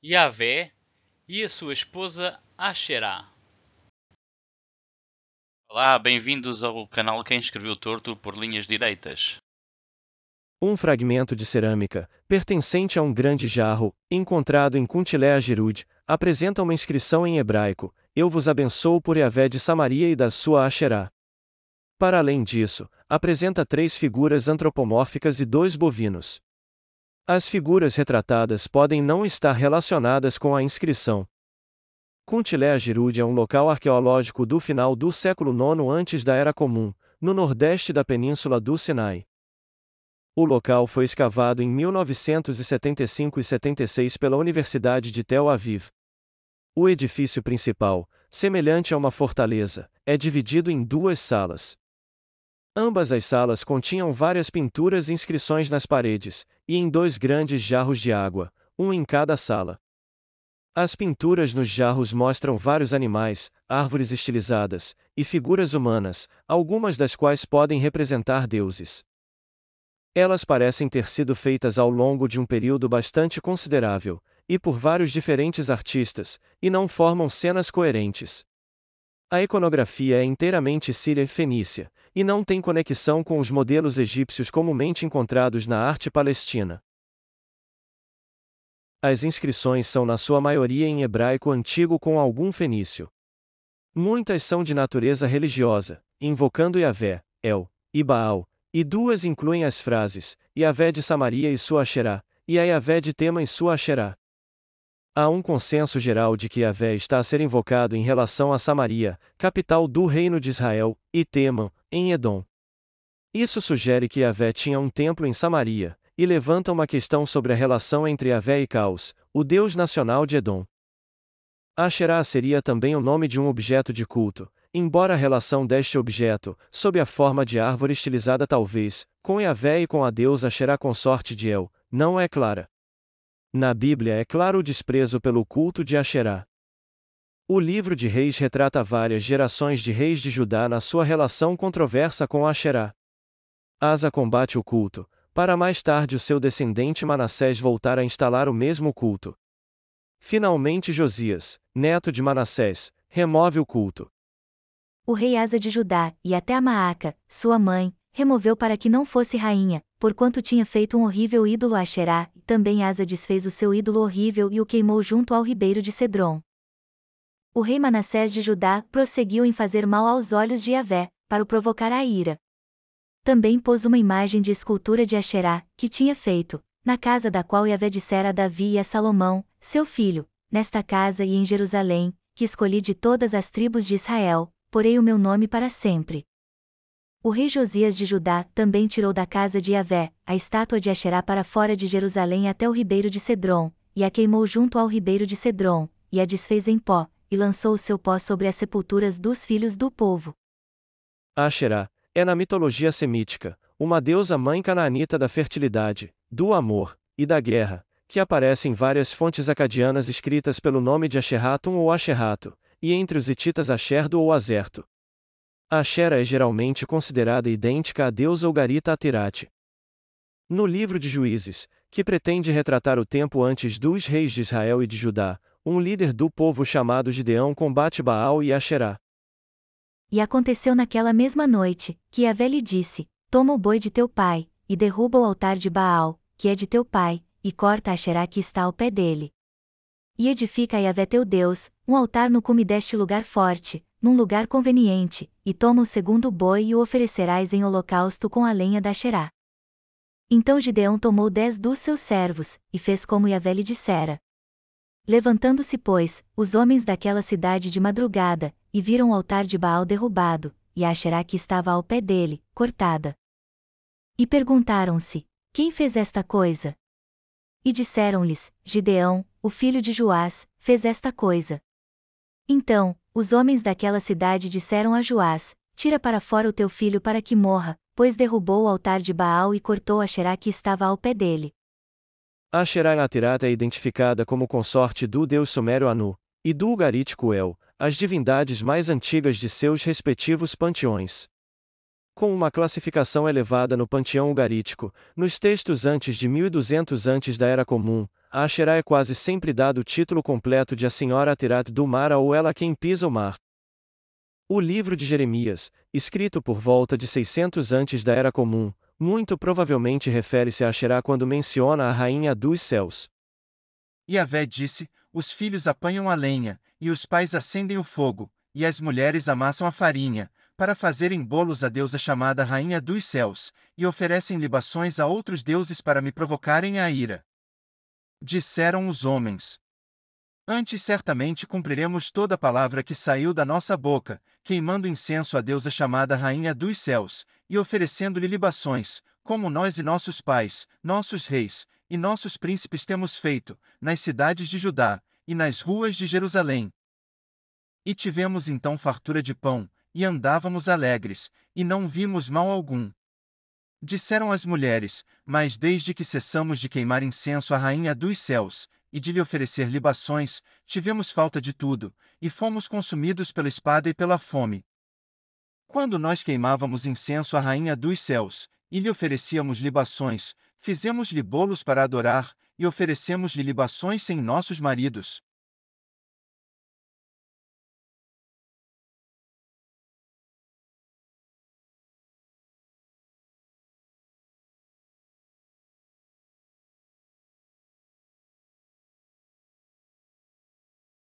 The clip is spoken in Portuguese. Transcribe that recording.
Yahvé e a sua esposa Asherá. Olá, bem-vindos ao canal Quem Escreveu Torto por Linhas Direitas. Um fragmento de cerâmica, pertencente a um grande jarro, encontrado em Kuntilé Gerud, apresenta uma inscrição em hebraico: Eu vos abençoo por Yahvé de Samaria e da sua Asherá. Para além disso, apresenta 3 figuras antropomórficas e 2 bovinos. As figuras retratadas podem não estar relacionadas com a inscrição. Kuntilé Gerud é um local arqueológico do final do século IX antes da Era Comum, no nordeste da península do Sinai. O local foi escavado em 1975 e 76 pela Universidade de Tel Aviv. O edifício principal, semelhante a uma fortaleza, é dividido em 2 salas. Ambas as salas continham várias pinturas e inscrições nas paredes, e em 2 grandes jarros de água, um em cada sala. As pinturas nos jarros mostram vários animais, árvores estilizadas, e figuras humanas, algumas das quais podem representar deuses. Elas parecem ter sido feitas ao longo de um período bastante considerável, e por vários diferentes artistas, e não formam cenas coerentes. A iconografia é inteiramente síria e fenícia, e não tem conexão com os modelos egípcios comumente encontrados na arte palestina. As inscrições são na sua maioria em hebraico antigo com algum fenício. Muitas são de natureza religiosa, invocando Yahvé, El, e Baal, e 2 incluem as frases, Yahvé de Samaria e sua Asherá, e a Yahvé de Tema e sua Asherá. Há um consenso geral de que Yahvé está a ser invocado em relação a Samaria, capital do reino de Israel, e Tema, em Edom. Isso sugere que Yahvé tinha um templo em Samaria, e levanta uma questão sobre a relação entre Yahvé e Caos, o deus nacional de Edom. Asherá seria também o nome de um objeto de culto, embora a relação deste objeto, sob a forma de árvore estilizada talvez, com Yahvé e com a deusa Asherá consorte de El, não é clara. Na Bíblia é claro o desprezo pelo culto de Asherá. O livro de Reis retrata várias gerações de reis de Judá na sua relação controversa com Asherá. Asa combate o culto, para mais tarde o seu descendente Manassés voltar a instalar o mesmo culto. Finalmente Josias, neto de Manassés, remove o culto. O rei Asa de Judá, e até a Maaca, sua mãe, removeu para que não fosse rainha, porquanto tinha feito um horrível ídolo a Asherá, e também Asa desfez o seu ídolo horrível e o queimou junto ao ribeiro de Cedrom. O rei Manassés de Judá prosseguiu em fazer mal aos olhos de Yahvé, para o provocar a ira. Também pôs uma imagem de escultura de Asherá, que tinha feito, na casa da qual Yahvé dissera a Davi e a Salomão, seu filho, nesta casa e em Jerusalém, que escolhi de todas as tribos de Israel, porei o meu nome para sempre. O rei Josias de Judá também tirou da casa de Yahvé a estátua de Asherá para fora de Jerusalém até o ribeiro de Cedrom, e a queimou junto ao ribeiro de Cedrom, e a desfez em pó, e lançou o seu pó sobre as sepulturas dos filhos do povo. Asherá é na mitologia semítica, uma deusa mãe canaanita da fertilidade, do amor, e da guerra, que aparece em várias fontes acadianas escritas pelo nome de Asherratum ou Asherrato, e entre os hititas Asherdo ou Azerto. Ashera é geralmente considerada idêntica à deusa Ugarita Atirate. No livro de Juízes, que pretende retratar o tempo antes dos reis de Israel e de Judá, um líder do povo chamado Gideão combate Baal e Asherá. E aconteceu naquela mesma noite, que Yahvé lhe disse: Toma o boi de teu pai, e derruba o altar de Baal, que é de teu pai, e corta a Asherá que está ao pé dele. E edifica a Yahvé teu Deus, um altar no cume deste lugar forte, num lugar conveniente, e toma o segundo boi e o oferecerás em holocausto com a lenha da Asherá. Então Gideão tomou 10 dos seus servos, e fez como Yahvé lhe dissera. Levantando-se, pois, os homens daquela cidade de madrugada, e viram o altar de Baal derrubado, e a Asherá que estava ao pé dele, cortada. E perguntaram-se: Quem fez esta coisa? E disseram-lhes: Gideão, o filho de Joás, fez esta coisa. Então, os homens daquela cidade disseram a Joás: Tira para fora o teu filho para que morra, pois derrubou o altar de Baal e cortou a Asherá que estava ao pé dele. Asherá Atirata é identificada como consorte do deus sumério Anu, e do ugarítico El, as divindades mais antigas de seus respectivos panteões. Com uma classificação elevada no panteão ugarítico, nos textos antes de 1200 antes da Era Comum, a Asherá é quase sempre dado o título completo de a Senhora Atirat do Mar ou ela quem pisa o mar. O livro de Jeremias, escrito por volta de 600 antes da Era Comum, muito provavelmente refere-se a Asherá quando menciona a Rainha dos Céus. Yahvé disse: os filhos apanham a lenha, e os pais acendem o fogo, e as mulheres amassam a farinha, para fazerem bolos à deusa chamada Rainha dos Céus, e oferecem libações a outros deuses para me provocarem a ira. Disseram os homens: antes certamente cumpriremos toda a palavra que saiu da nossa boca, queimando incenso à deusa chamada Rainha dos Céus, e oferecendo-lhe libações, como nós e nossos pais, nossos reis, e nossos príncipes temos feito, nas cidades de Judá, e nas ruas de Jerusalém. E tivemos então fartura de pão, e andávamos alegres, e não vimos mal algum. Disseram as mulheres: mas desde que cessamos de queimar incenso à Rainha dos Céus, e de lhe oferecer libações, tivemos falta de tudo, e fomos consumidos pela espada e pela fome. Quando nós queimávamos incenso à Rainha dos Céus, e lhe oferecíamos libações, fizemos-lhe bolos para adorar, e oferecemos-lhe libações sem nossos maridos.